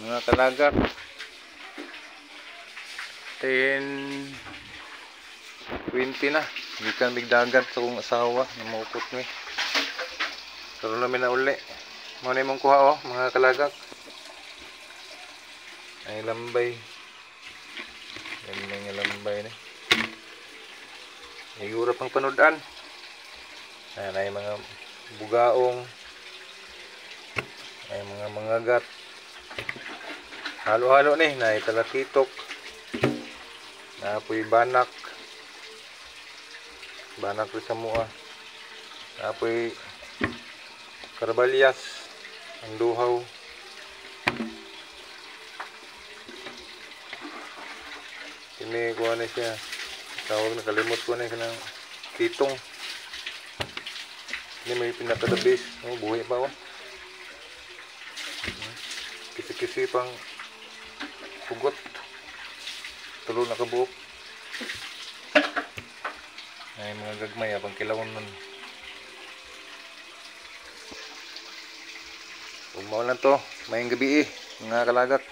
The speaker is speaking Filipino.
Mga kalagak, 10:20 na. Gikan bigdagat sa kong asawa, namukot mi. Karon namin na uli. Mao na imong kuha mga kalagak. Ay lambay. Yan mga lambay ni. Igura pang panudan. Ay mga bugaong. Ay mga mangagat. Halo-halo ni, na talakitok. Naapoy banak. Banak rin sa mua. Naapoy karbalyas. Ang duhaw. Ini kuha na siya. Tawag na, kalimot ko na yung kitong. Ini may pinakadabis. Buhay pa Kisi-kisi pang pugot. Tulo na kabuok. Ay mga gagmay abang kilawon nun. Kung maulan to, mayang gabi mga kalagak.